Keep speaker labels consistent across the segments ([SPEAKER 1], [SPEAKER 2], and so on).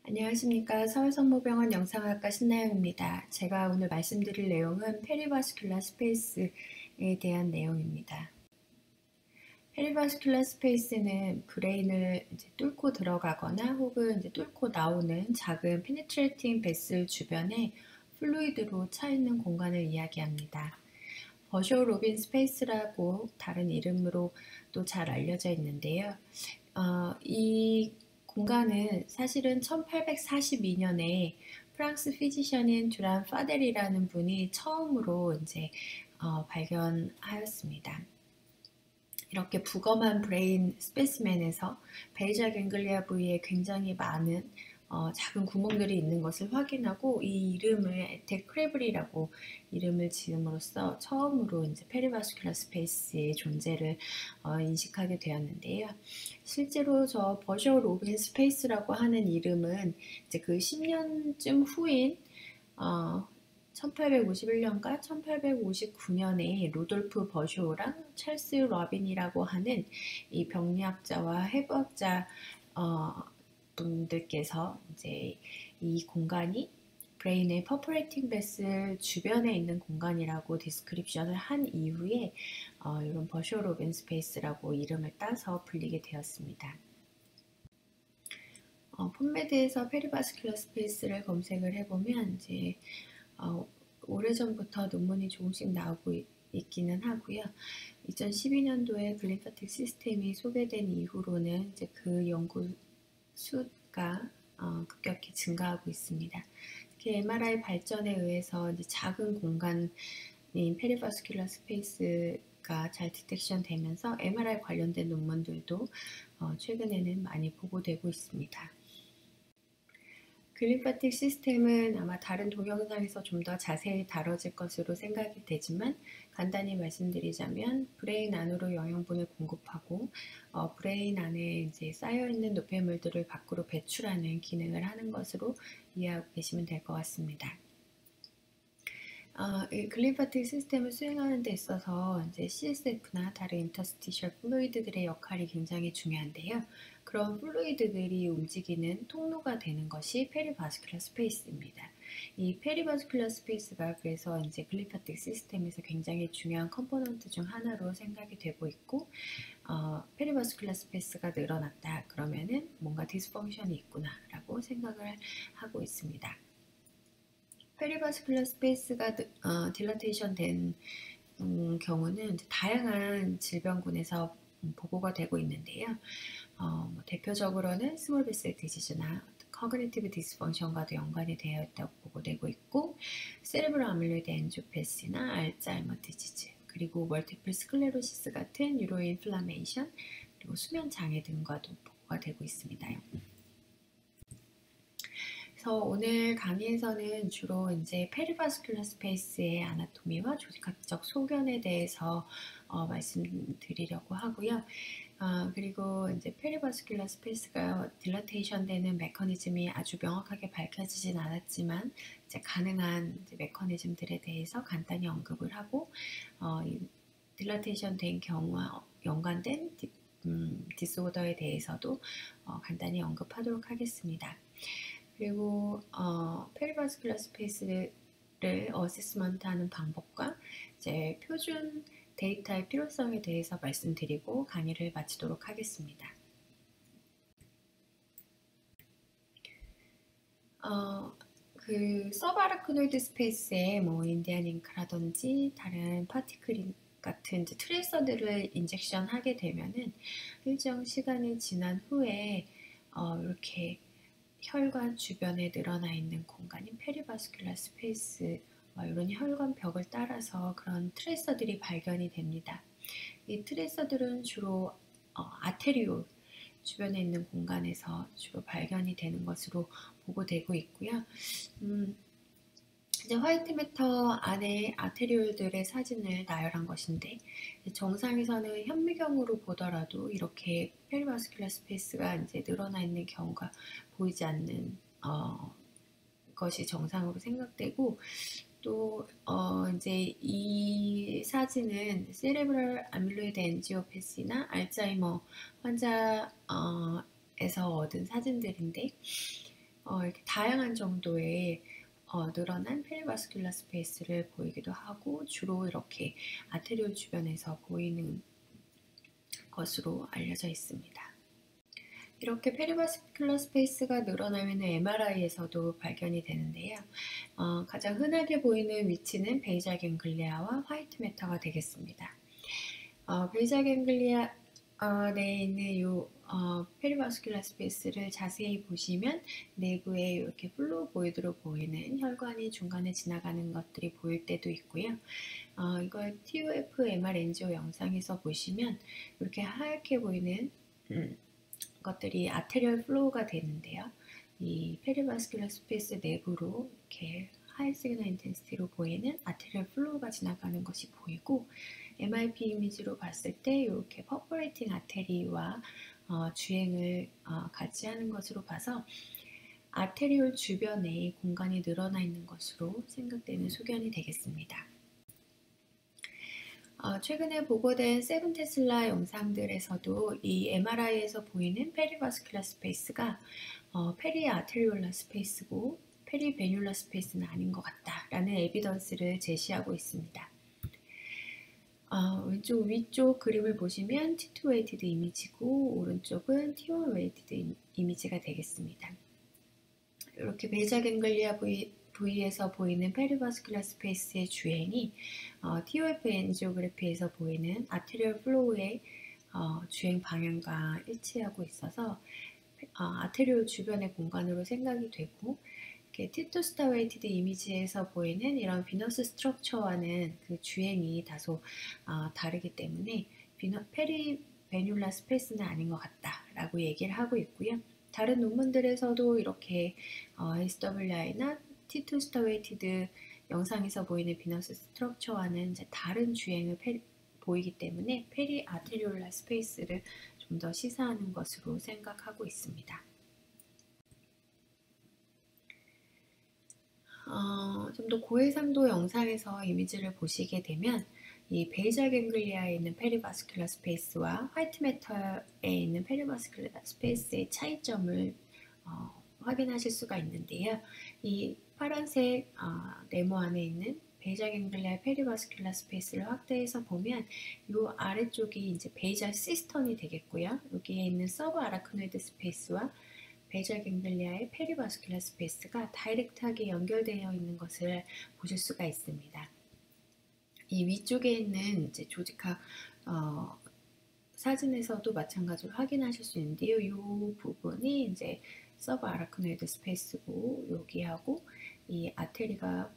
[SPEAKER 1] 안녕하십니까. 서울성모병원 영상학과 신나영입니다. 제가 오늘 말씀드릴 내용은 페리바스큘라 스페이스에 대한 내용입니다. 페리바스큘라 스페이스는 브레인을 이제 뚫고 들어가거나 혹은 이제 뚫고 나오는 작은 페니트레이팅 베슬 주변에 플루이드로 차 있는 공간을 이야기합니다. 버쇼 로빈 스페이스라고 다른 이름으로 또 잘 알려져 있는데요. 이 공간은 사실은 1842년에 프랑스 피지션인 듀란 파델이라는 분이 처음으로 이제 발견하였습니다. 이렇게 부검한 브레인 스페시멘에서 베이저 갱글리아 부위에 굉장히 많은 작은 구멍들이 있는 것을 확인하고 이 이름을 에텍 크레블이라고 이름을 지음으로써 처음으로 이제 페리바스큘라 스페이스의 존재를 인식하게 되었는데요. 실제로 저 버쇼 로빈 스페이스라고 하는 이름은 이제 그 10년쯤 후인 1851년과 1859년에 루돌프 버쇼랑 찰스 러빈이라고 하는 이 병리학자와 해부학자 분들께서 이제 이 공간이 브레인의 퍼포레이팅 베슬 주변에 있는 공간이라고 디스크립션을 한 이후에 이런 버쇼 로빈 스페이스라고 이름을 따서 불리게 되었습니다. 폼메드에서 페리바스큘라 스페이스를 검색을 해보면 이제 오래전부터 논문이 조금씩 나오고 있기는 하고요. 2012년도에 글림파틱 시스템이 소개된 이후로는 이제 그 연구 수가 급격히 증가하고 있습니다. 특히 MRI 발전에 의해서 이제 작은 공간인 페리바스큘라 스페이스가 잘 디텍션 되면서 MRI 관련된 논문들도 최근에는 많이 보고되고 있습니다. 글림파틱 시스템은 아마 다른 동영상에서 좀 더 자세히 다뤄질 것으로 생각이 되지만 간단히 말씀드리자면 브레인 안으로 영양분을 공급하고 브레인 안에 이제 쌓여있는 노폐물들을 밖으로 배출하는 기능을 하는 것으로 이해하고 계시면 될 것 같습니다. 이 글림파틱 시스템을 수행하는 데 있어서 이제 CSF나 다른 인터스티셜 플루이드들의 역할이 굉장히 중요한데요. 그런 플루이드들이 움직이는 통로가 되는 것이 페리바스큘라 스페이스입니다. 이 페리바스큘라 스페이스가 그래서 이제 글림파틱 시스템에서 굉장히 중요한 컴포넌트 중 하나로 생각이 되고 있고, 페리바스큘라 스페이스가 늘어났다 그러면은 뭔가 디스펑션이 있구나라고 생각을 하고 있습니다. 페리바스큘라 스페이스가 딜라테이션 된 경우는 다양한 질병군에서 보고가 되고 있는데요. 대표적으로는 스몰 베셀 디지즈나 커그니티브 디스펑션과도 연관이 되어 있다고 보고되고 있고, 세레브럴 아밀로이드 엔지오패시나 알츠하이머 디지즈, 그리고 멀티플 스클레로시스 같은 뉴로 인플라메이션, 그리고 수면 장애 등과도 보고가 되고 있습니다. 그래서 오늘 강의에서는 주로 이제 페리바스큘라 스페이스의 아나토미와 조직학적 소견에 대해서 말씀드리려고 하고요. 그리고 이제 페리바스큘라 스페이스가 딜라테이션 되는 메커니즘이 아주 명확하게 밝혀지진 않았지만 이제 가능한 이제 메커니즘들에 대해서 간단히 언급을 하고 딜라테이션 된 경우와 연관된 디스오더에 대해서도 간단히 언급하도록 하겠습니다. 그리고 페리바스큘라 스페이스를 어세스먼트하는 방법과 이제 표준 데이터의 필요성에 대해서 말씀드리고 강의를 마치도록 하겠습니다. 그 서브아라크노이드 스페이스에 뭐 인디안 잉크라든지 다른 파티클 같은 이제 트레이서들을 인젝션하게 되면은 일정 시간이 지난 후에 이렇게 혈관 주변에 늘어나 있는 공간인 페리바스큘라 스페이스, 이런 혈관 벽을 따라서 그런 트레이서들이 발견이 됩니다. 이 트레이서들은 주로 아테리올 주변에 있는 공간에서 주로 발견이 되는 것으로 보고되고 있고요. 이제 화이트 매터 안에 아테리올들의 사진을 나열한 것인데, 정상에서는 현미경으로 보더라도 이렇게 페리바스큘라 스페이스가 이제 늘어나 있는 경우가 보이지 않는 것이 정상으로 생각되고, 또 이제 이 사진은 세레브럴 아밀로이드 엔지오패시나 알츠하이머 환자에서 얻은 사진들인데, 이렇게 다양한 정도의 늘어난 페리바스큘라 스페이스를 보이기도 하고 주로 이렇게 아테리올 주변에서 보이는 것으로 알려져 있습니다. 이렇게 페리바스큘라 스페이스가 늘어나면 MRI에서도 발견이 되는데요. 가장 흔하게 보이는 위치는 베이잘 갱글리아와 화이트 매터가 되겠습니다. 베이잘 갱글리아 내에 있는 이 페리바스큘라 스페이스를 자세히 보시면 내부에 이렇게 플루보이드로 보이는 혈관이 중간에 지나가는 것들이 보일 때도 있고요. 이걸 TUF MR 엔지오 영상에서 보시면 이렇게 하얗게 보이는 것들이 아테리얼 플로우가 되는데요. 이 페리바스큘라 스페이스 내부로 이렇게 하이 시그널 인텐시티로 보이는 아테리얼 플로우가 지나가는 것이 보이고 MRP 이미지로 봤을 때 이렇게 퍼포레이팅 아테리와 주행을 같이 하는 것으로 봐서 아테리올 주변에 공간이 늘어나 있는 것으로 생각되는 소견이 되겠습니다. 최근에 보고된 세븐 테슬라 영상들에서도 이 MRI에서 보이는 페리바스큘라 스페이스가 페리아테리올라 스페이스고 페리베듈라 스페이스는 아닌 것 같다라는 에비던스를 제시하고 있습니다. 왼쪽 위쪽 그림을 보시면 T2 웨이티드 이미지고 오른쪽은 T1 웨이티드 이미지가 되겠습니다. 이렇게 베이잘 갱글리아 부위에서 보이는 페리바스큘라 스페이스의 주행이 TOF 엔지오그래피에서 보이는 아테리얼 플로우의 주행 방향과 일치하고 있어서 아테리올 주변의 공간으로 생각이 되고 T2 스타 웨이티드 이미지에서 보이는 이런 비너스 스트럭처와는 그 주행이 다소 다르기 때문에 페리베듈라 스페이스는 아닌 것 같다라고 얘기를 하고 있고요. 다른 논문들에서도 이렇게 SWI나 T2 스타 웨이티드 영상에서 보이는 비너스 스트럭처와는 이제 다른 주행을 보이기 때문에 페리 아테리올라 스페이스를 좀 더 시사하는 것으로 생각하고 있습니다. 좀 더 고해상도 영상에서 이미지를 보시게 되면 이 베이잘 갱글리아에 있는 페리바스큘라 스페이스와 화이트 매터에 있는 페리바스큘라 스페이스의 차이점을 확인하실 수가 있는데요. 이 파란색 네모 안에 있는 베이잘 갱글리아 페리바스큘라 스페이스를 확대해서 보면 이 아래쪽이 이제 베이잘 시스턴이 되겠고요. 여기에 있는 서브 아라크노이드 스페이스와 베이잘 갱글리아의 페리바스큘라 스페이스가 다이렉트하게 연결되어 있는 것을 보실 수가 있습니다. 이 위쪽에 있는 이제 조직학 사진에서도 마찬가지로 확인하실 수 있는데요. 이 부분이 이제 서브 아라크노이드 스페이스고 여기하고 이 아테리가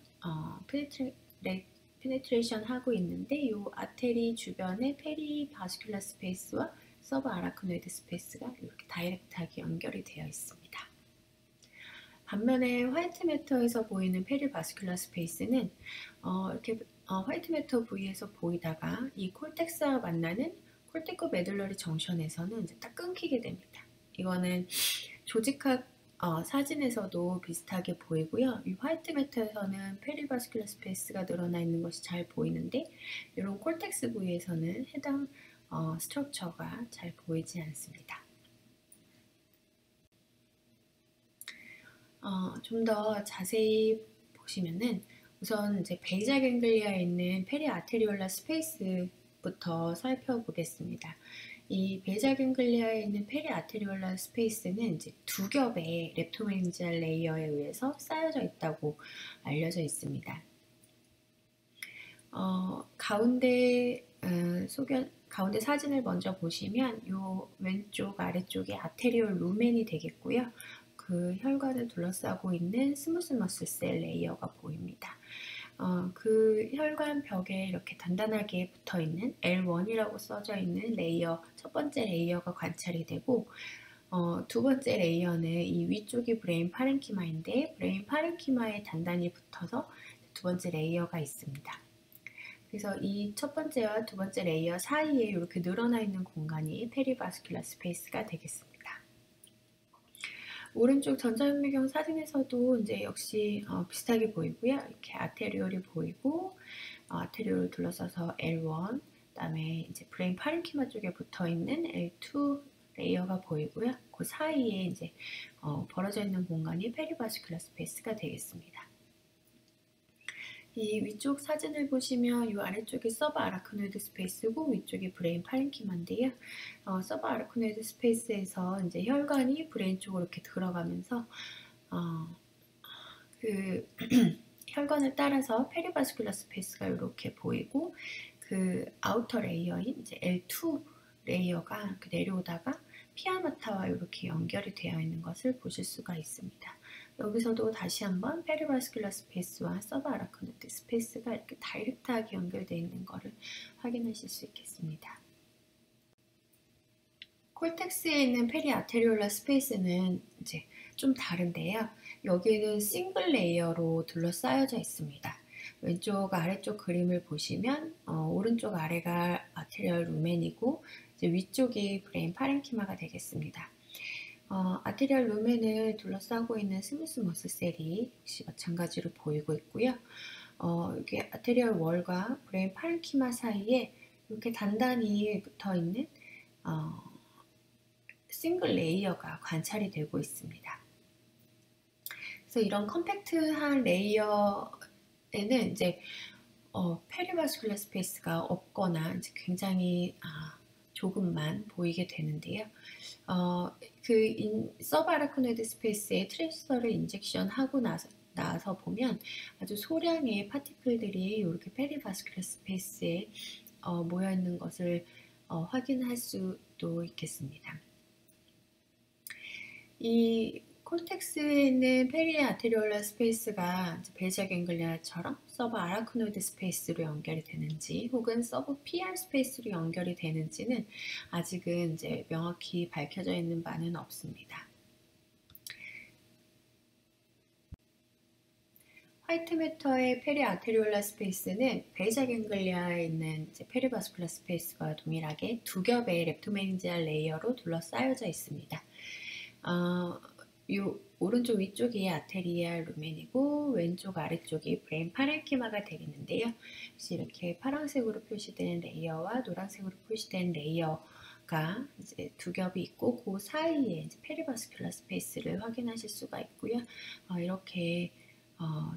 [SPEAKER 1] 페네트레이션 하고 있는데 이 아테리 주변에 페리바스큘라 스페이스와 서브 아라크노이드 스페이스가 이렇게 다이렉트하게 연결이 되어 있습니다. 반면에 화이트 매터에서 보이는 페리바스큘라 스페이스는 이렇게 화이트 매터 부위에서 보이다가 이 콜텍스와 만나는 콜테코 메듈러리 정션에서는 이제 딱 끊기게 됩니다. 이거는 조직학 사진에서도 비슷하게 보이고요. 이 화이트 매터에서는 페리바스큘라 스페이스가 늘어나 있는 것이 잘 보이는데 이런 콜텍스 부위에서는 해당 스트럭처가 잘 보이지 않습니다. 좀 더 자세히 보시면은 우선 이제 베이잘 갱글리아에 있는 페리아테리올라 스페이스부터 살펴보겠습니다. 이 베이잘 갱글리아에 있는 페리아테리올라 스페이스는 이제 두 겹의 렙토메닌지알 레이어에 의해서 쌓여져 있다고 알려져 있습니다. 가운데 사진을 먼저 보시면 이 왼쪽 아래쪽이 아테리올 루멘이 되겠고요. 그 혈관을 둘러싸고 있는 스무스 머슬 셀 레이어가 보입니다. 그 혈관 벽에 이렇게 단단하게 붙어 있는 L1이라고 써져 있는 레이어, 첫 번째 레이어가 관찰이 되고, 두 번째 레이어는 이 위쪽이 브레인 파렌키마인데, 브레인 파렌키마에 단단히 붙어서 두 번째 레이어가 있습니다. 그래서 이 첫 번째와 두 번째 레이어 사이에 이렇게 늘어나 있는 공간이 페리바스큘라 스페이스가 되겠습니다. 오른쪽 전자현미경 사진에서도 이제 역시 비슷하게 보이고요. 이렇게 아테리올이 보이고 아테리올을 둘러싸서 L1, 그다음에 이제 브레인 파렌키마 쪽에 붙어 있는 L2 레이어가 보이고요. 그 사이에 이제 벌어져 있는 공간이 페리바스큘러 스페이스가 되겠습니다. 이 위쪽 사진을 보시면 이 아래쪽이 서브 아라크노이드 스페이스고 위쪽이 브레인 파렌키마인데요. 서브 아라크노이드 스페이스에서 이제 혈관이 브레인 쪽으로 이렇게 들어가면서 그 혈관을 따라서 페리바스큘러 스페이스가 이렇게 보이고 그 아우터 레이어인 이제 L2 레이어가 이렇게 내려오다가 피아마타와 이렇게 연결이 되어 있는 것을 보실 수가 있습니다. 여기서도 다시 한번 페리바스큘러 스페이스와 서브 아라크노이드 스페이스가 이렇게 다이렉트하게 연결되어 있는 것을 확인하실 수 있겠습니다. 콜텍스에 있는 페리아테리올라 스페이스는 이제 좀 다른데요. 여기는 싱글 레이어로 둘러싸여져 있습니다. 왼쪽 아래쪽 그림을 보시면 오른쪽 아래가 아테리얼 루멘이고 이제 위쪽이 브레인 파렌키마가 되겠습니다. 아테리얼 루멘을 둘러싸고 있는 스무스 머슬셀이 역시 마찬가지로 보이고 있고요. 이게 아테리얼 월과 브레인 파렌키마 사이에 이렇게 단단히 붙어 있는 싱글 레이어가 관찰이 되고 있습니다. 그래서 이런 컴팩트한 레이어에는 이제 페리바스큘러 스페이스가 없거나 이제 굉장히 조금만 보이게 되는데요. 서브 아라크노이드 스페이스에 트랜시스터를 인젝션 하고 나서 보면 아주 소량의 파티클들이 이렇게 페리바스큘러 스페이스에 모여 있는 것을 확인할 수도 있겠습니다. 이 콜텍스에 있는 페리아테리올라 스페이스가 베이지아 갱글리아처럼 서브 아라크노이드 스페이스로 연결이 되는지 혹은 서브 PR 스페이스로 연결이 되는지는 아직은 이제 명확히 밝혀져 있는 바는 없습니다. 화이트 매터의 페리아테리올라 스페이스는 베이지아 갱글리아에 있는 페리바스큘러 스페이스와 동일하게 두 겹의 렙토메닌지알 레이어로 둘러싸여져 있습니다. 오른쪽 위쪽이 아테리알 루멘이고 왼쪽 아래쪽이 브레인 파렌키마가 되겠는데요. 이렇게 파란색으로 표시된 레이어와 노란색으로 표시된 레이어가 이제 두 겹이 있고 그 사이에 이제 페리바스큘러 스페이스를 확인하실 수가 있고요. 이렇게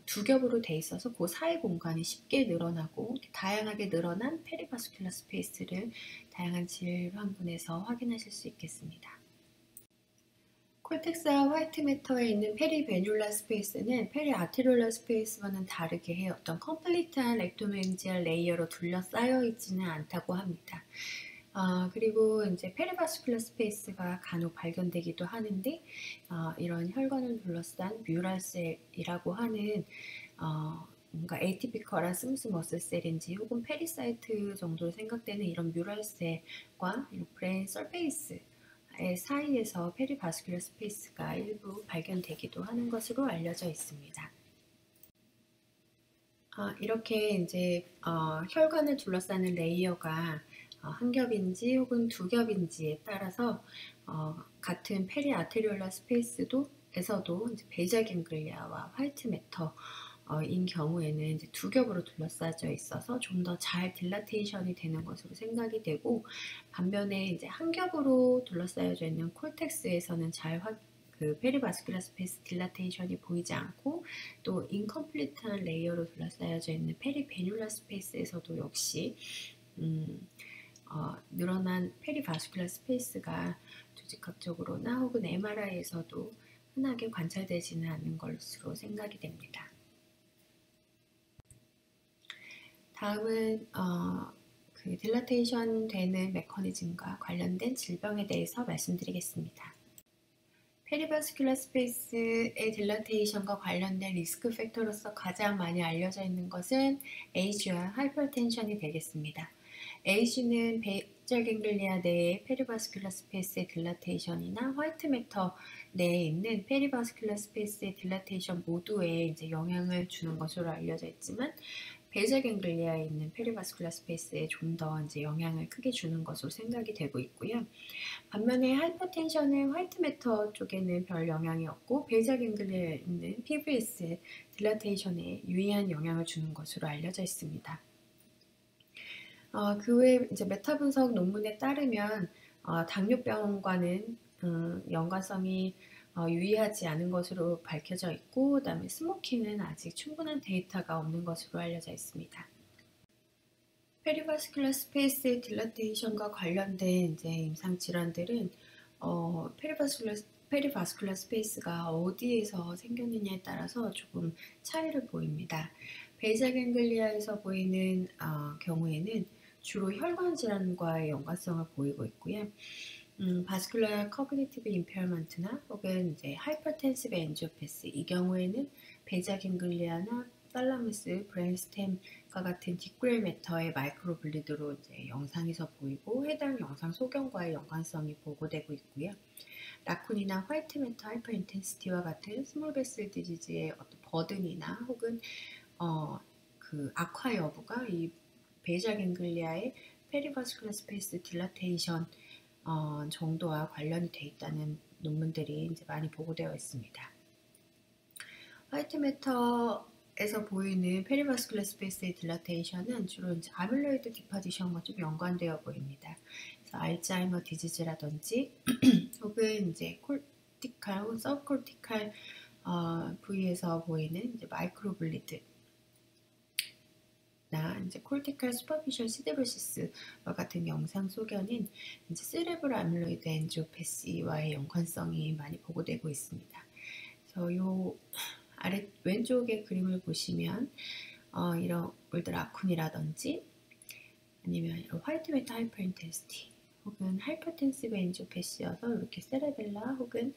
[SPEAKER 1] 두 겹으로 돼 있어서 그 사이 공간이 쉽게 늘어나고 다양하게 늘어난 페리바스큘러 스페이스를 다양한 질환군에서 확인하실 수 있겠습니다. 콜텍스와 화이트 매터에 있는 페리베뉼라 스페이스는 페리아테리올라 스페이스와는 다르게 어떤 컴플리트한 렉토메닌지알 레이어로 둘러싸여 있지는 않다고 합니다. 그리고 이제 페리바스큘러 스페이스가 간혹 발견되기도 하는데 이런 혈관을 둘러싼 뮤랄셀이라고 하는 뭔가 에이티피컬한 스무스 머슬셀인지 혹은 페리사이트 정도로 생각되는 이런 뮤랄셀과 브레인 서페이스 사이에서 페리바스큘러 스페이스가 일부 발견되기도 하는 것으로 알려져 있습니다. 이렇게 이제 혈관을 둘러싸는 레이어가 한 겹인지 혹은 두 겹인지에 따라서 같은 페리아테리올라 스페이스에서도 베이지아 갱글리아와 화이트 매터 인 경우에는 이제 두 겹으로 둘러싸여 있어서 좀 더 잘 딜라테이션이 되는 것으로 생각이 되고 반면에 이제 한 겹으로 둘러싸여져 있는 콜텍스에서는 그 페리바스큘러 스페이스 딜라테이션이 보이지 않고 또 인컴플리트한 레이어로 둘러싸여져 있는 페리베뉼라 스페이스에서도 역시 늘어난 페리바스큘러 스페이스가 조직학적으로나 혹은 MRI에서도 흔하게 관찰되지는 않는 것으로 생각이 됩니다. 다음은 그 딜라테이션 되는 메커니즘과 관련된 질병에 대해서 말씀드리겠습니다. 페리바스큘러 스페이스의 딜라테이션과 관련된 리스크 팩터로서 가장 많이 알려져 있는 것은 에이즈와 하이퍼텐션이 되겠습니다. 에이즈는 베이지아 갱글리아 내의 페리바스큘러 스페이스의 딜라테이션이나 화이트 매터 내에 있는 페리바스큘러 스페이스의 딜라테이션 모두에 이제 영향을 주는 것으로 알려져 있지만 베이지아 갱글리아에 있는 페리바스큘러 스페이스에 좀 더 이제 영향을 크게 주는 것으로 생각이 되고 있고요. 반면에 하이퍼텐션은 화이트 매터 쪽에는 별 영향이 없고 베이지아 갱글리아에 있는 PVS 딜라테이션에 유의한 영향을 주는 것으로 알려져 있습니다. 그 외에 이제 메타 분석 논문에 따르면 당뇨병과는 연관성이 유의하지 않은 것으로 밝혀져 있고, 그다음에 스모킹은 아직 충분한 데이터가 없는 것으로 알려져 있습니다. 페리바스큘러 스페이스 딜라테이션과 관련된 이제 임상 질환들은 페리바스큘러 스페이스가 어디에서 생겼느냐에 따라서 조금 차이를 보입니다. 베이잘 갱글리아에서 보이는 경우에는 주로 혈관 질환과의 연관성을 보이고 있고요. 바스큘러 커그니티브 임페어먼트나 혹은 이제 하이퍼텐시브 엔지오패스, 이 경우에는 베이잘 갱글리아나 탈라무스, 브레인스템과 같은 뒷그레이 매터의 마이크로 블리드로 이제 영상에서 보이고, 해당 영상 소견과의 연관성이 보고되고 있고요. 라쿤이나 화이트 매터 하이퍼 인텐시티와 같은 스몰 베슬 디지즈의 어떤 버든이나 혹은 그 악화 여부가 이 베이잘 갱글리아의 페리바스큘러 스페이스 딜라테이션 정도와 관련이 돼 있다는 논문들이 이제 많이 보고되어 있습니다. 화이트 매터에서 보이는 페리바스큘러 스페이스의 딜라테이션은 주로 이제 아밀로이드 디포지션과 좀 연관되어 보입니다. 그래서 알츠하이머 디지즈라든지 혹은 이제 콜티칼 혹은 서브콜티칼 부위에서 보이는 이제 마이크로 블리드 나 이제 콜티칼 슈퍼피셜 시데로시스와 같은 영상 소견은 이제 세레브럴 아밀로이드 엔지오패시와의 연관성이 많이 보고되고 있습니다. 그래서 요 아래 왼쪽의 그림을 보시면 이런 올드 라쿤이라든지 아니면 화이트 매터 하이퍼인텐시티 혹은 하이퍼텐시브 엔지오패시여서 이렇게 세레벨라 혹은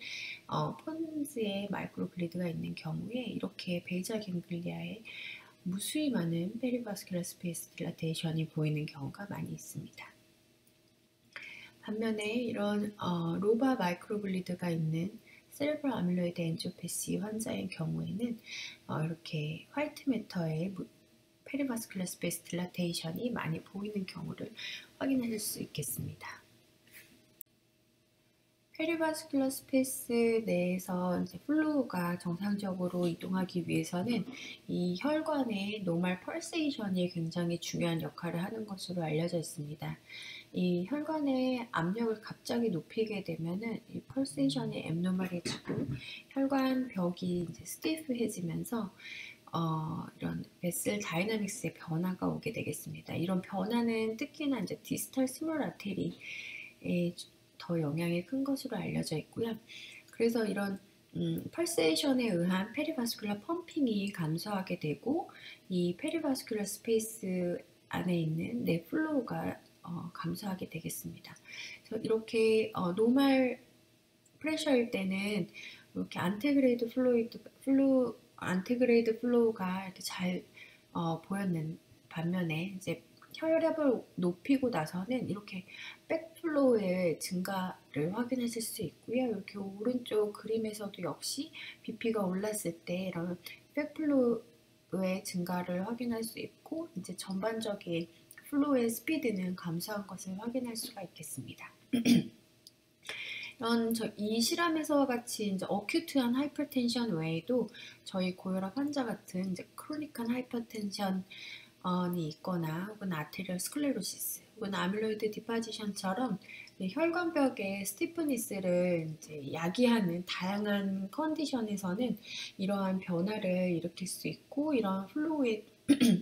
[SPEAKER 1] 폰즈의 마이크로 블리드가 있는 경우에 이렇게 베이잘 갱글리아의 무수히 많은 페리바스큘러 스페이스 딜라테이션이 보이는 경우가 많이 있습니다. 반면에 이런 로바 마이크로블리드가 있는 세레브럴 아밀로이드 엔지오패시 환자의 경우에는 이렇게 화이트 매터의 페리바스큘러 스페이스 딜라테이션이 많이 보이는 경우를 확인하실 수 있겠습니다. 페리바스큘러 스페이스 내에서 이제 플루가 정상적으로 이동하기 위해서는 이 혈관의 노멀 펄세이션이 굉장히 중요한 역할을 하는 것으로 알려져 있습니다. 이 혈관의 압력을 갑자기 높이게 되면은 이 펄세이션이 앱노멀해지고 혈관 벽이 이제 스티프해지면서 이런 베슬 다이나믹스의 변화가 오게 되겠습니다. 이런 변화는 특히나 이제 디스탈 스몰 아테리에 더 영향이 큰 것으로 알려져 있고요. 그래서 이런 펄세이션에 의한 페리바스큘러 펌핑이 감소하게 되고 이 페리바스큘러 스페이스 안에 있는 내 플로우가 감소하게 되겠습니다. 그래서 이렇게 노멀 프레셔일 때는 이렇게 안테그레이드 플로우가 이렇게 잘 보였는 반면에 이제 혈압을 높이고 나서는 이렇게 백플로우의 증가를 확인하실 수 있고요. 이렇게 오른쪽 그림에서도 역시 BP가 올랐을 때 이런 백플로우의 증가를 확인할 수 있고 이제 전반적인 플로우의 스피드는 감소한 것을 확인할 수가 있겠습니다. 이 실험에서와 같이 이제 어큐트한 하이퍼텐션 외에도 저희 고혈압 환자 같은 이제 크로닉한 하이퍼텐션이 있거나 혹은 아테리얼 스클레로시스 혹은 아밀로이드 디포지션처럼 혈관벽의 스티프니스를 이제 야기하는 다양한 컨디션에서는 이러한 변화를 일으킬 수 있고 이러한 플로우의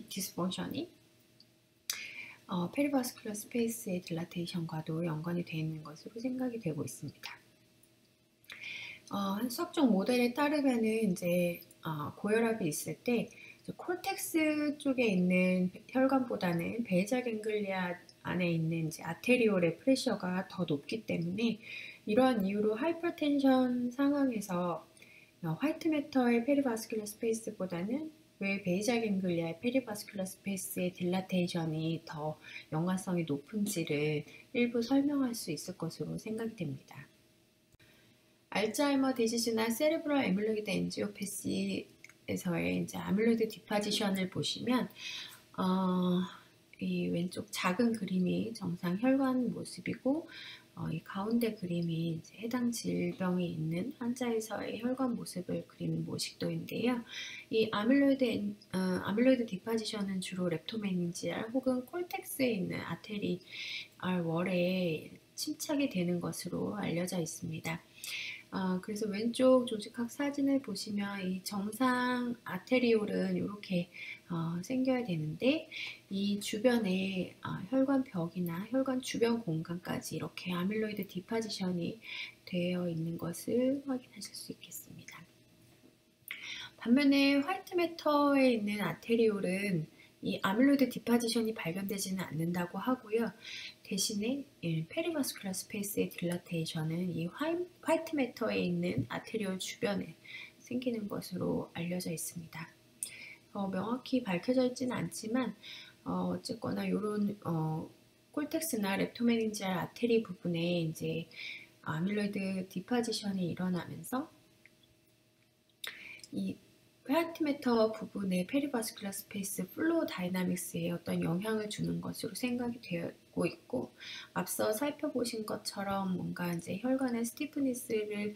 [SPEAKER 1] 디스펑션이 페리바스큘러 스페이스의 딜라테이션과도 연관이 되어 있는 것으로 생각이 되고 있습니다. 수학적 모델에 따르면은 이제 고혈압이 있을 때 콜텍스 쪽에 있는 혈관보다는 베이잘 갱글리아 안에 있는 이제 아테리올의 프레셔가 더 높기 때문에 이러한 이유로 하이퍼텐션 상황에서 화이트 매터의 페리바스큘러 스페이스보다는 왜 베이잘 갱글리아의 페리바스큘러 스페이스의 딜라테이션이 더 연관성이 높은지를 일부 설명할 수 있을 것으로 생각이 됩니다. 알츠하이머 디지즈나 세레브럴 애밀로이드 엔지오패시에서의 이제 아밀로이드 디포지션을 보시면 이 왼쪽 작은 그림이 정상 혈관 모습이고 이 가운데 그림이 이제 해당 질병이 있는 환자에서의 혈관 모습을 그린 모식도인데요. 이 아밀로이드 디포지션은 주로 렙토메닌지알 혹은 콜텍스에 있는 아테리알 월에 침착이 되는 것으로 알려져 있습니다. 그래서 왼쪽 조직학 사진을 보시면 이 정상 아테리올은 이렇게 생겨야 되는데 이 주변에 혈관 벽이나 혈관 주변 공간까지 이렇게 아밀로이드 디파지션이 되어 있는 것을 확인하실 수 있겠습니다. 반면에 화이트 매터에 있는 아테리올은 이 아밀로이드 디파지션이 발견되지는 않는다고 하고요. 대신에 페리바스큘라 스페이스의 딜라테이션은 이 화이트 매터에 있는 아테리올 주변에 생기는 것으로 알려져 있습니다. 명확히 밝혀져 있지는 않지만 어쨌거나 이런 콜텍스나 렙토메닌지알 아테리 부분에 이제 아밀로이드 디파지션이 일어나면서 이 화이트 매터 부분의 페리바스큘라 스페이스 플로우 다이나믹스에 어떤 영향을 주는 것으로 생각이 되고 있고, 앞서 살펴보신 것처럼 뭔가 이제 혈관의 스티프니스를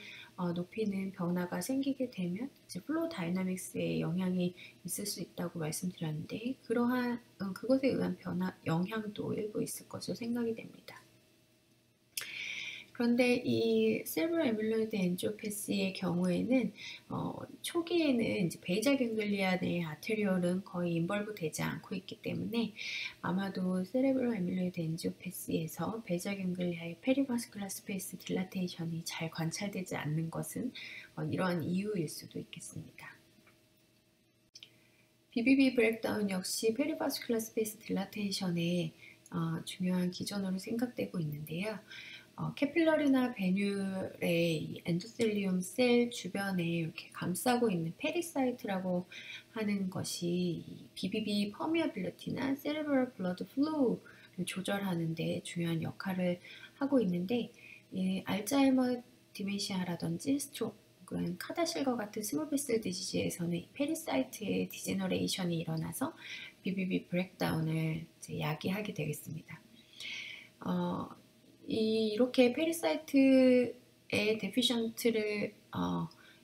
[SPEAKER 1] 높이는 변화가 생기게 되면 이제 플로우 다이나믹스에 영향이 있을 수 있다고 말씀드렸는데, 그러한 그것에 의한 영향도 일부 있을 것으로 생각이 됩니다. 그런데 이 세르브럴 애밀로이드 엔지오패시의 경우에는 초기에는 이제 베이자 갱글리아 내 아테리올은 거의 인벌브 되지 않고 있기 때문에 아마도 세르브럴 애밀로이드 엔지오패시에서 베이자 갱글리아의 페리바스큘라 스페이스 딜라테이션이 잘 관찰되지 않는 것은 이러한 이유일 수도 있겠습니다. BBB 브레이크다운 역시 페리바스큘라 스페이스 딜라테이션의 중요한 기전으로 생각되고 있는데요. 캐필러리나 베뉴의 엔도셀리움 셀 주변에 이렇게 감싸고 있는 페리사이트라고 하는 것이 BBB 퍼미어빌리티나 세레브럴 블러드 플로우를 조절하는 데 중요한 역할을 하고 있는데, 알츠하이머 디멘시아라든지 스트로크, 카다실과 같은 스몰베셀 디지즈에서는 페리사이트의 디제너레이션이 일어나서 BBB 브레이크다운을 야기하게 되겠습니다. 이렇게 페리사이트의 데피션트를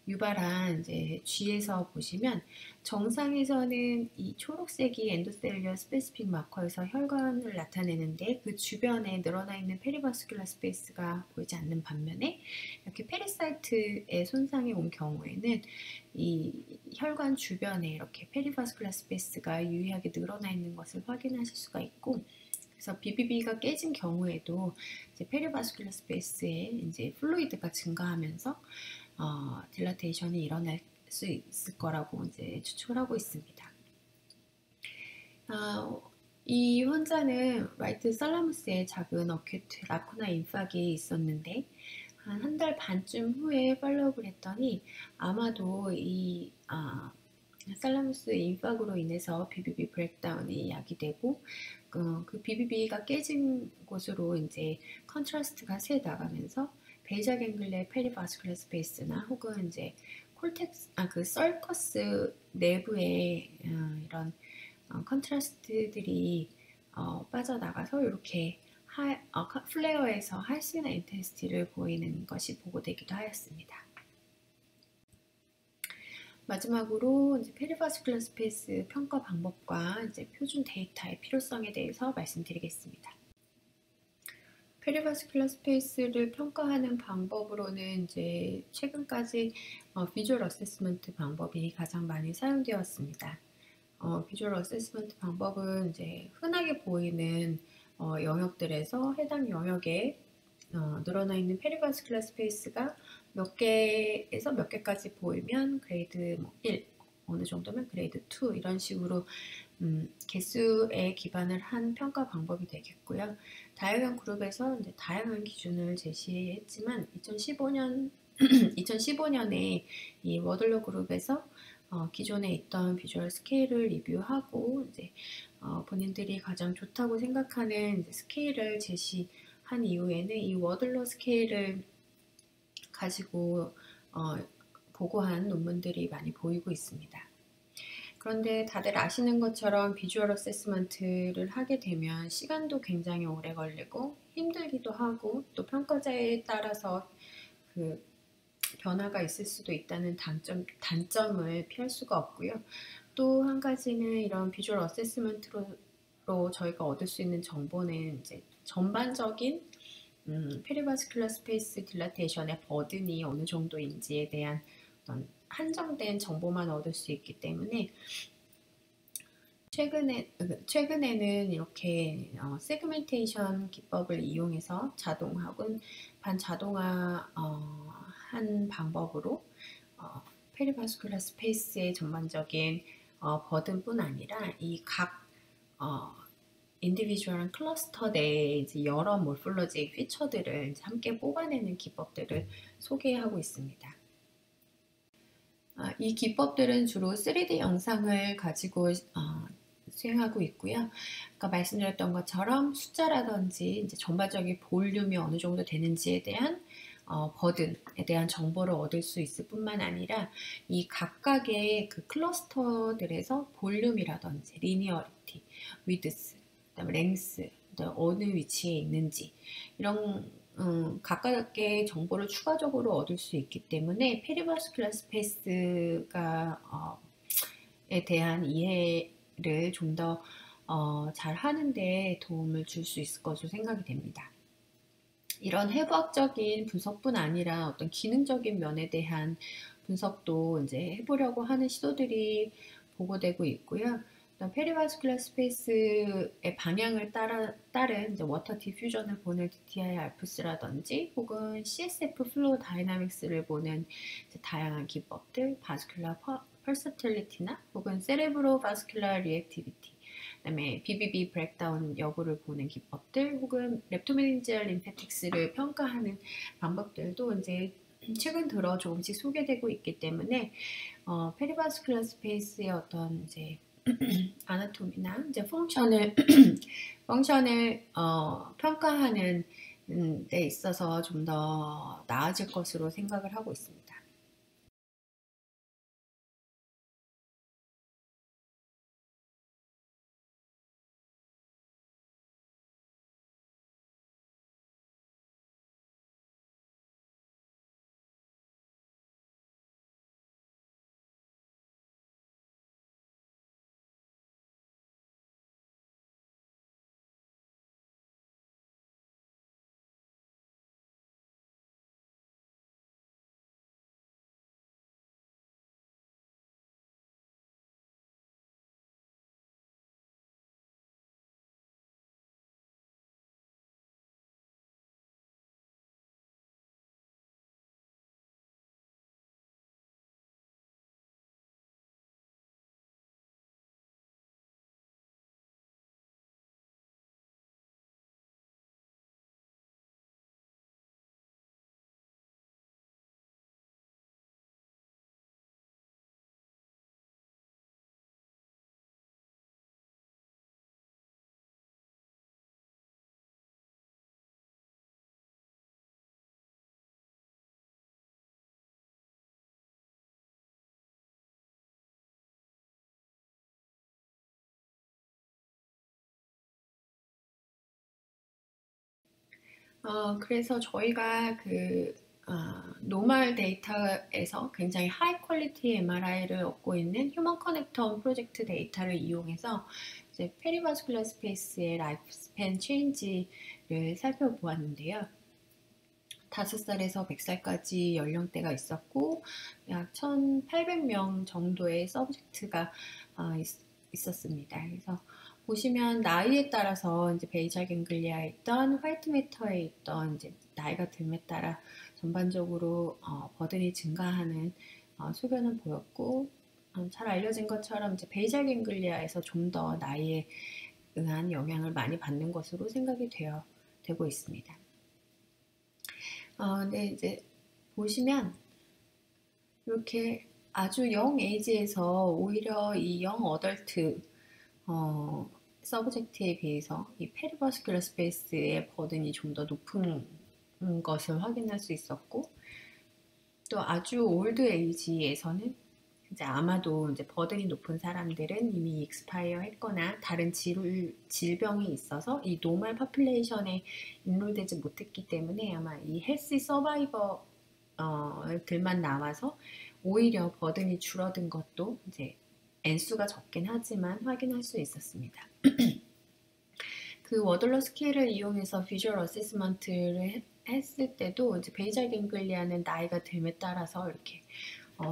[SPEAKER 1] 유발한 이제 G에서 보시면 정상에서는 이 초록색이 엔도셀리어 스페시픽 마커에서 혈관을 나타내는데 그 주변에 늘어나 있는 페리바스큘라 스페이스가 보이지 않는 반면에 이렇게 페리사이트의 손상이 온 경우에는 이 혈관 주변에 이렇게 페리바스큘라 스페이스가 유의하게 늘어나 있는 것을 확인하실 수가 있고, 그래서 BBB가 깨진 경우에도 이제 페리바스큘라 스페이스에 이제 플루이드가 증가하면서 딜라테이션이 일어날 수 있을 거라고 이제 추측을 하고 있습니다. 이 환자는 라이트 살라무스에 작은 어큐트 라쿠나 인팍이 있었는데 한 달 반쯤 후에 팔로우업을 했더니 아마도 이 살라무스 인팍으로 인해서 BBB 브레이크다운이 야기되고 그 BBB가 깨진 곳으로 이제 컨트라스트가 새 나가면서 베이자 갱글레 페리바스큘라 스페이스나 혹은 이제 그 썰커스 내부에 이런 컨트라스트들이 빠져나가서 이렇게 플레어에서 할스나 인텐시티를 보이는 것이 보고되기도 하였습니다. 마지막으로 이제 페리바스큘라 스페이스 평가 방법과 이제 표준 데이터의 필요성에 대해서 말씀드리겠습니다. 페리바스큘라 스페이스를 평가하는 방법으로는 이제 최근까지 비주얼 어세스먼트 방법이 가장 많이 사용되었습니다. 비주얼 어세스먼트 방법은 이제 흔하게 보이는 영역들에서 해당 영역에 늘어나 있는 페리바스큘라 스페이스가 몇 개에서 몇 개까지 보이면 그레이드 1, 어느 정도면 그레이드 2 이런 식으로 개수에 기반을 한 평가 방법이 되겠고요. 다양한 그룹에서 이제 다양한 기준을 제시했지만 2015년에 이 워들러 그룹에서 기존에 있던 비주얼 스케일을 리뷰하고 이제 본인들이 가장 좋다고 생각하는 이제 스케일을 제시한 이후에는 이 워들러 스케일을 가지고 보고한 논문들이 많이 보이고 있습니다. 그런데 다들 아시는 것처럼 비주얼 어세스먼트를 하게 되면 시간도 굉장히 오래 걸리고 힘들기도 하고 또 평가자에 따라서 그 변화가 있을 수도 있다는 단점을 피할 수가 없고요. 또 한 가지는 이런 비주얼 어세스먼트로 저희가 얻을 수 있는 정보는 이제 전반적인 페리바스큘러 스페이스 딜라테이션의 버든이 어느 정도인지에 대한 어떤 한정된 정보만 얻을 수 있기 때문에 최근에는 이렇게 세그멘테이션 기법을 이용해서 자동 혹은 반자동화 한 방법으로 페리바스큘러 스페이스의 전반적인 버든뿐 아니라 이 각 인디비주얼한 클러스터 내에 이제 여러 몰폴로지 피처들을 이제 함께 뽑아내는 기법들을 소개하고 있습니다. 이 기법들은 주로 3D 영상을 가지고 수행하고 있고요. 아까 말씀드렸던 것처럼 숫자라든지 이제 전반적인 볼륨이 어느 정도 되는지에 대한 버든에 대한 정보를 얻을 수 있을 뿐만 아니라 이 각각의 그 클러스터들에서 볼륨이라든지 리니어리티, 위드스, 그다음에 랭스, 그다음에 어느 위치에 있는지 이런 각각의 정보를 추가적으로 얻을 수 있기 때문에 페리바스큘러 스페이스가 에 대한 이해를 좀 더 잘 하는데 도움을 줄 수 있을 것으로 생각이 됩니다. 이런 해부학적인 분석뿐 아니라 어떤 기능적인 면에 대한 분석도 이제 해보려고 하는 시도들이 보고되고 있고요. 페리바스큘러 스페이스의 방향을 따른 이제 워터 디퓨전을 보는 DTI 알프스라든지 혹은 CSF 플로우 다이나믹스를 보는 다양한 기법들, 바스큘러 퍼서틸리티나 혹은 세레브로 바스큘러 리액티비티, 그다음에 BBB 브레이크다운 여부를 보는 기법들 혹은 렙토메닌지얼 림페틱스를 평가하는 방법들도 이제 최근 들어 조금씩 소개되고 있기 때문에 페리바스큘러 스페이스의 어떤 이제 아나토미나 이제 펑션을 평가하는 데 있어서 좀 더 나아질 것으로 생각을 하고 있습니다. 그래서 저희가 노멀 데이터에서 굉장히 하이 퀄리티 MRI를 얻고 있는 휴먼 커넥터 프로젝트 데이터를 이용해서 이제 페리바스큘러 스페이스의 라이프 스팬 체인지를 살펴보았는데요. 5살에서 100살까지 연령대가 있었고 약 1,800명 정도의 서브젝트가 있었습니다. 그래서 보시면 나이에 따라서 이제 베이잘 갱글리아에 있던 화이트 매터에 있던 이제 나이가 듦에 따라 전반적으로 버든이 증가하는 소견을 보였고 잘 알려진 것처럼 이제 베이잘 갱글리아에서 좀 더 나이에 의한 영향을 많이 받는 것으로 생각이 되고 있습니다. 근데 이제 보시면 이렇게 아주 영 에이지에서 오히려 이 영 어덜트 서브젝트에 비해서 이 페리버스큘러 스페이스의 버든이 좀 더 높은 것을 확인할 수 있었고 또 아주 올드 에이지에서는 이제 아마도 이제 버든이 높은 사람들은 이미 익스파이어 했거나 다른 질병이 있어서 이 노멀 파퓰레이션에 인롤되지 못했기 때문에 아마 이 헬시 서바이버 들만 나와서 오히려 버든이 줄어든 것도 이제 N수가 적긴 하지만 확인할 수 있었습니다. 그 워들러 스케일을 이용해서 비주얼 어세스먼트를 했을 때도 이제 베이잘 갱글리아는 나이가 됨에 따라서 이렇게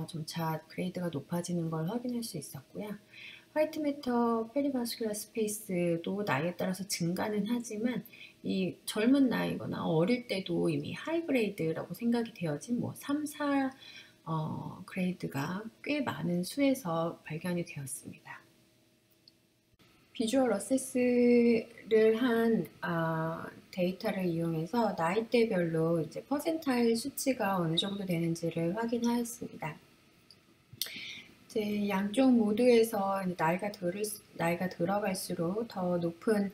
[SPEAKER 1] 점차 그레이드가 높아지는 걸 확인할 수 있었고요. 화이트 매터 페리바스큘라 스페이스도 나이에 따라서 증가는 하지만 이 젊은 나이거나 어릴 때도 이미 하이 그레이드라고 생각이 되어진 뭐 3, 4 그레이드가 꽤 많은 수에서 발견이 되었습니다. 비주얼 어세스를 한 데이터를 이용해서 나이대별로 이제 퍼센타일 수치가 어느 정도 되는지를 확인하였습니다. 이제 양쪽 모두에서 나이가 들어갈수록 더 높은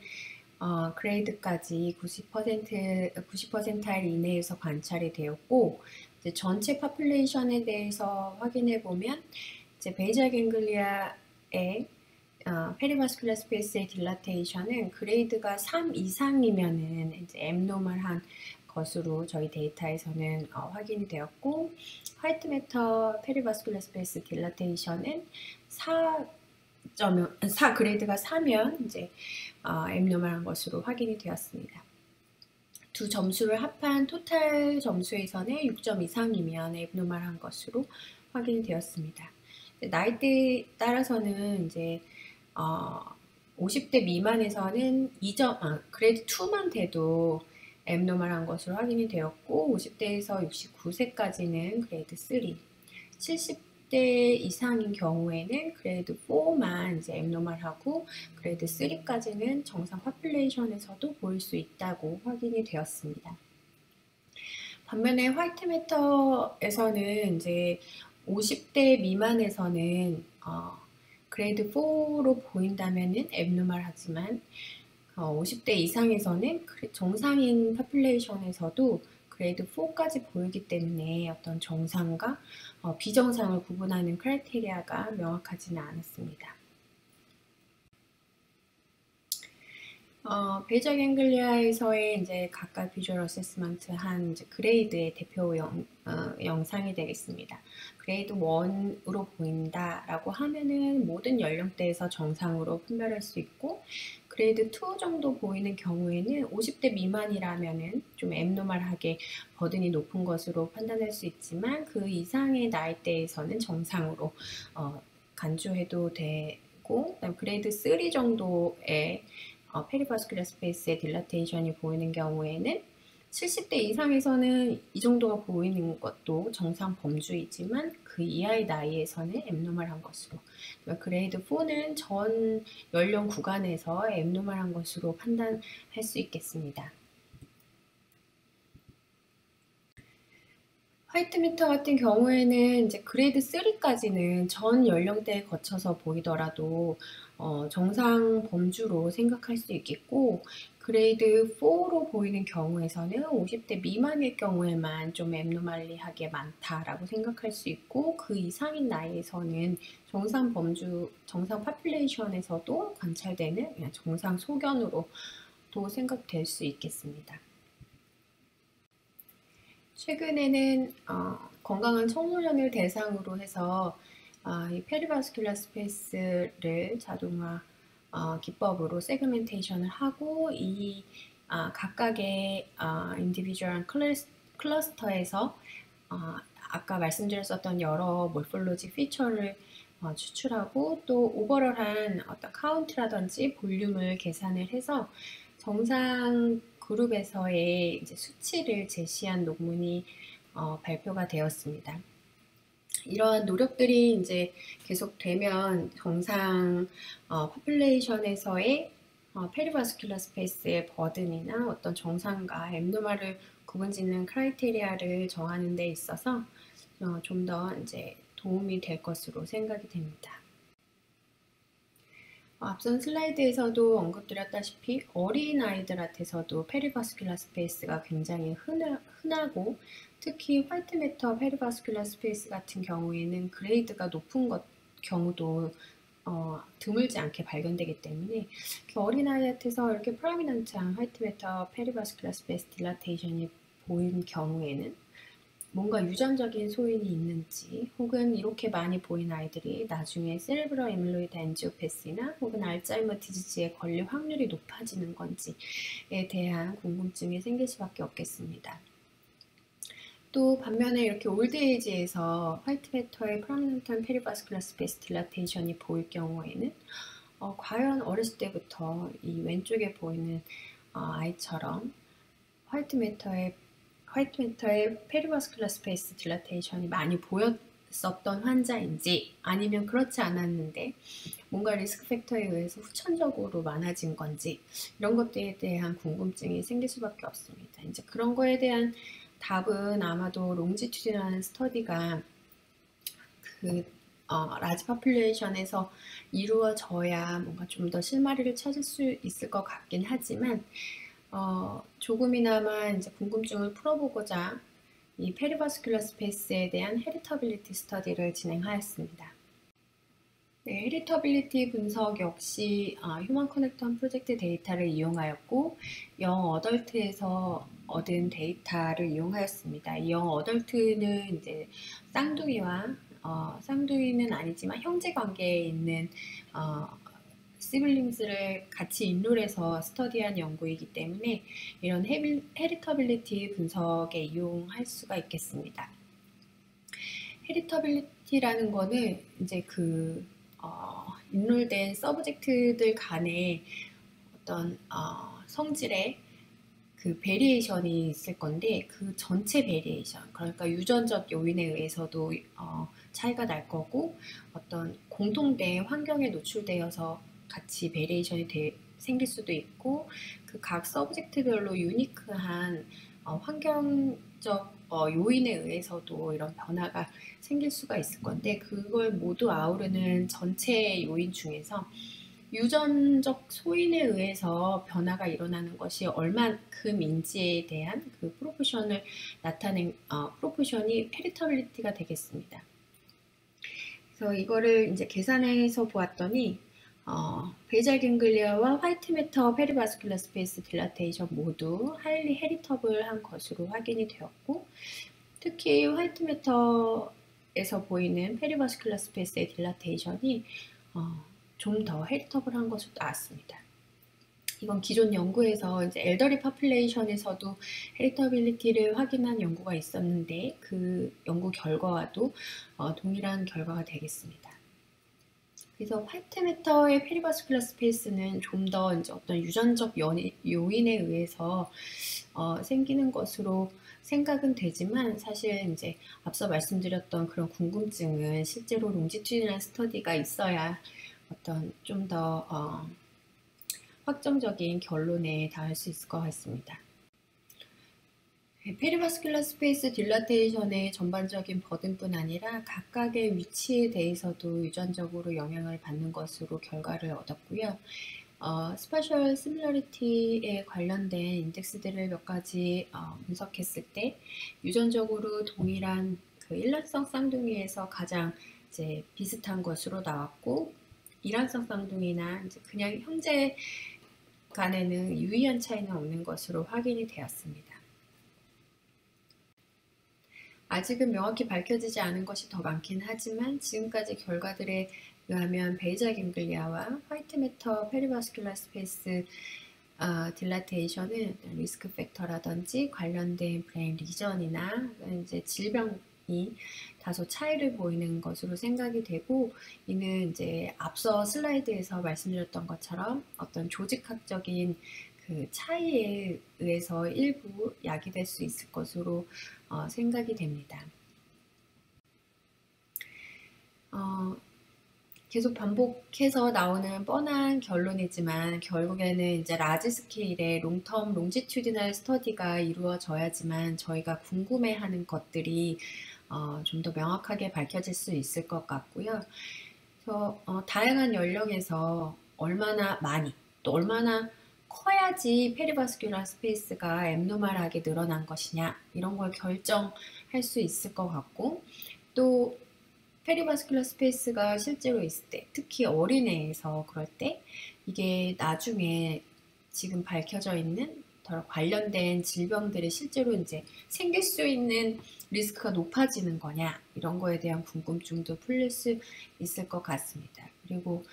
[SPEAKER 1] 그레이드까지 90%타일 이내에서 관찰이 되었고, 이제 전체 파퓰레이션에 대해서 확인해 보면 이제 베이잘 갱글리아의 페리바스큘라 스페이스의 딜라테이션은 그레이드가 3 이상이면은 이제 앱노멀한 것으로 저희 데이터에서는 확인이 되었고, 화이트 매터 페리바스큘라 스페이스 딜라테이션은 4 그레이드가 4면 이제 앱노멀한 것으로 확인이 되었습니다. 두 점수를 합한 토탈 점수에서는 6점 이상이면 앱노멀한 것으로 확인이 되었습니다. 나이대에 따라서는 이제 50대 미만에서는 그레이드 2만 돼도 앱노멀한 것으로 확인이 되었고, 50대에서 69세까지는 그레이드 3, 70대 이상인 경우에는 그레이드 4만 이제 앱노멀하고 그레이드 3까지는 정상 파퓰레이션에서도 보일 수 있다고 확인이 되었습니다. 반면에 화이트 매터에서는 이제 50대 미만에서는 그레이드 4로 보인다면은 앱노멀하지만 50대 이상에서는 정상인 파퓰레이션에서도 그레이드 4까지 보이기 때문에 어떤 정상과 비정상을 구분하는 크라이테리아가 명확하지는 않았습니다. 베이잘 갱글리아에서의 이제 각각 비주얼 어세스먼트 한 이제 그레이드의 대표 영상이 되겠습니다. 그레이드 1으로 보인다라고 하면은 모든 연령대에서 정상으로 판별할 수 있고, 그레이드 2 정도 보이는 경우에는 50대 미만이라면은 좀 앱노멀하게 버든이 높은 것으로 판단할 수 있지만, 그 이상의 나이대에서는 정상으로 간주해도 되고, 그다음 그레이드 3 정도의 페리바스큘라 스페이스의 딜라테이션이 보이는 경우에는 70대 이상에서는 이 정도가 보이는 것도 정상 범주이지만 그 이하의 나이에서는 앱노멀한 것으로, 그레이드 4는 전 연령 구간에서 앱노멀한 것으로 판단할 수 있겠습니다. 화이트 매터 같은 경우에는 이제 그레이드 3까지는 전 연령대에 거쳐서 보이더라도 정상 범주로 생각할 수 있겠고, 그레이드 4로 보이는 경우에서는 50대 미만의 경우에만 좀 앱노멀리하게 많다라고 생각할 수 있고, 그 이상인 나이에서는 정상 범주, 정상 파퓰레이션에서도 관찰되는 그냥 정상 소견으로도 생각될 수 있겠습니다. 최근에는 건강한 청소년을 대상으로 해서 이 페리바스큘라 스페이스를 자동화 기법으로 세그멘테이션을 하고, 이 각각의 인디비주얼 클러스터에서 아까 말씀드렸었던 여러 모폴로지 피처를 추출하고, 또 오버럴한 어떤 카운트라든지 볼륨을 계산을 해서 정상 그룹에서의 이제 수치를 제시한 논문이 발표가 되었습니다. 이러한 노력들이 이제 계속되면 정상 포퓰레이션에서의 페리바스큘라 스페이스의 버든이나 어떤 정상과 앱노멀을 구분짓는 크라이테리아를 정하는 데 있어서 좀 더 이제 도움이 될 것으로 생각이 됩니다. 앞선 슬라이드에서도 언급드렸다시피 어린 아이들한테서도 페리바스큘라 스페이스가 굉장히 흔하고, 특히 화이트 매터 페리바스큘라 스페이스 같은 경우에는 그레이드가 높은 경우도 드물지 않게 발견되기 때문에, 어린 아이한테서 이렇게 프라미넌트한 화이트 매터 페리바스큘라 스페이스 딜라테이션이 보인 경우에는 뭔가 유전적인 소인이 있는지, 혹은 이렇게 많이 보이는 아이들이 나중에 세레브럴 애밀로이드 엔지오패시나 혹은 알츠하이머 디지즈에 걸릴 확률이 높아지는 건지에 대한 궁금증이 생길 수밖에 없겠습니다. 또 반면에 이렇게 올드에이지에서 화이트 매터의 프로미넌트한 페리바스큘러 스페이스 딜라테이션이 보일 경우에는 과연 어렸을 때부터 이 왼쪽에 보이는 아이처럼 화이트 매터의 페리바스큘러 스페이스 딜라테이션이 많이 보였었던 환자인지, 아니면 그렇지 않았는데 뭔가 리스크 팩터에 의해서 후천적으로 많아진 건지, 이런 것들에 대한 궁금증이 생길 수밖에 없습니다. 이제 그런 거에 대한 답은 아마도 롱지튜디널한 스터디가 그 라지 파퓰레이션에서 이루어져야 뭔가 좀 더 실마리를 찾을 수 있을 것 같긴 하지만, 조금이나마 이제 궁금증을 풀어보고자 이 페리바스큘러 스페이스에 대한 헤리터빌리티 스터디를 진행하였습니다. 네, 헤리터빌리티 분석 역시 휴먼 커넥턴 프로젝트 데이터를 이용하였고, 영 어덜트에서 얻은 데이터를 이용하였습니다. 이 영 어덜트는 이제 쌍둥이와 쌍둥이는 아니지만 형제 관계에 있는 시블링스를 같이 인롤해서 스터디한 연구이기 때문에 이런 헤리터빌리티 분석에 이용할 수가 있겠습니다. 헤리터빌리티라는 거는 이제 인롤된 서브젝트들 간의 어떤 성질의 그 베리에이션이 있을 건데, 그 전체 베리에이션, 그러니까 유전적 요인에 의해서도 차이가 날 거고, 어떤 공통된 환경에 노출되어서 같이 베리에이션이 생길 수도 있고, 그 각 서브젝트별로 유니크한 환경적 요인에 의해서도 이런 변화가 생길 수가 있을 건데, 그걸 모두 아우르는 전체 요인 중에서 유전적 소인에 의해서 변화가 일어나는 것이 얼만큼인지에 대한 그 프로포션을 나타낸 프로포션이 헤리터빌리티가 되겠습니다. 그래서 이거를 이제 계산해서 보았더니 베이잘 갱글리아와 화이트 매터 페리바스큘러 스페이스 딜라테이션 모두 하일리 헤리터블한 것으로 확인이 되었고, 특히 화이트 매터에서 보이는 페리바스큘러 스페이스의 딜라테이션이 좀 더 헤리터블한 것으로 나왔습니다. 이건 기존 연구에서 이제 엘더리 파퓰레이션에서도 헤리터빌리티를 확인한 연구가 있었는데, 그 연구 결과와도 동일한 결과가 되겠습니다. 그래서 화이트 매터의 페리바스큘러 스페이스는 좀 더 이제 어떤 유전적 요인에 의해서 생기는 것으로 생각은 되지만, 사실 이제 앞서 말씀드렸던 그런 궁금증은 실제로 롱지튜디널 스터디가 있어야 어떤 좀 더 확정적인 결론에 닿을 수 있을 것 같습니다. 페리바스큘러 스페이스 딜라테이션의 전반적인 버든뿐 아니라 각각의 위치에 대해서도 유전적으로 영향을 받는 것으로 결과를 얻었고요. 스파셜 시밀러리티에 관련된 인덱스들을 몇 가지 분석했을 때 유전적으로 동일한 그 일란성 쌍둥이에서 가장 이제 비슷한 것으로 나왔고, 이란성 쌍둥이나 이제 그냥 형제 간에는 유의한 차이는 없는 것으로 확인이 되었습니다. 아직은 명확히 밝혀지지 않은 것이 더 많긴 하지만, 지금까지 결과들에 의하면 베이잘 갱글리아와 화이트 매터 페리바스큘러 스페이스 딜라테이션은 리스크 팩터라든지 관련된 브레인 리전이나 이제 질병이 다소 차이를 보이는 것으로 생각이 되고, 이는 이제 앞서 슬라이드에서 말씀드렸던 것처럼 어떤 조직학적인 그 차이에 의해서 일부 야기될 수 있을 것으로 생각이 됩니다. 계속 반복해서 나오는 뻔한 결론이지만, 결국에는 이제 라지 스케일의 롱텀 롱지튜디널 스터디가 이루어져야지만 저희가 궁금해하는 것들이 좀 더 명확하게 밝혀질 수 있을 것 같고요. 그래서 다양한 연령에서 얼마나 많이, 또 얼마나 커야지 페리바스큘러 스페이스가 앱노멀하게 늘어난 것이냐, 이런 걸 결정할 수 있을 것 같고, 또 페리바스큘러 스페이스가 실제로 있을 때, 특히 어린애에서 그럴 때 이게 나중에 지금 밝혀져 있는 관련된 질병들이 실제로 이제 생길 수 있는 리스크가 높아지는 거냐, 이런 거에 대한 궁금증도 풀릴 수 있을 것 같습니다. 그리고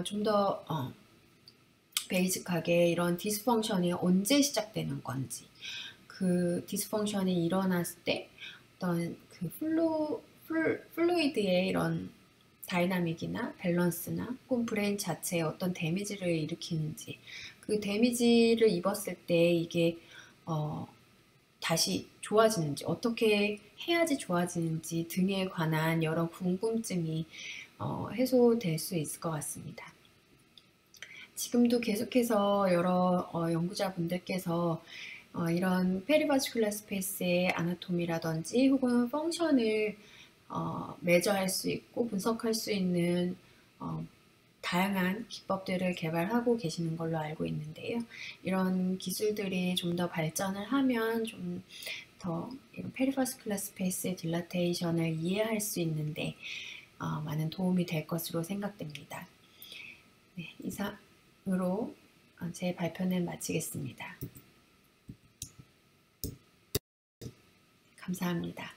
[SPEAKER 1] 좀 더 베이직하게 이런 디스펑션이 언제 시작되는 건지, 그 디스펑션이 일어났을 때 어떤 그 플루이드의 이런 다이나믹이나 밸런스나 혹은 브레인 자체에 어떤 데미지를 일으키는지, 그 데미지를 입었을 때 이게 다시 좋아지는지, 어떻게 해야지 좋아지는지 등에 관한 여러 궁금증이 해소될 수 있을 것 같습니다. 지금도 계속해서 여러 연구자분들께서 이런 페리바스큘라 스페이스의 아나토미라든지 혹은 펑션을 매저할 수 있고 분석할 수 있는 다양한 기법들을 개발하고 계시는 걸로 알고 있는데요. 이런 기술들이 좀 더 발전을 하면 좀 더 페리바스큘라 스페이스의 딜라테이션을 이해할 수 있는데 많은 도움이 될 것으로 생각됩니다. 네, 이상으로 제 발표는 마치겠습니다. 감사합니다.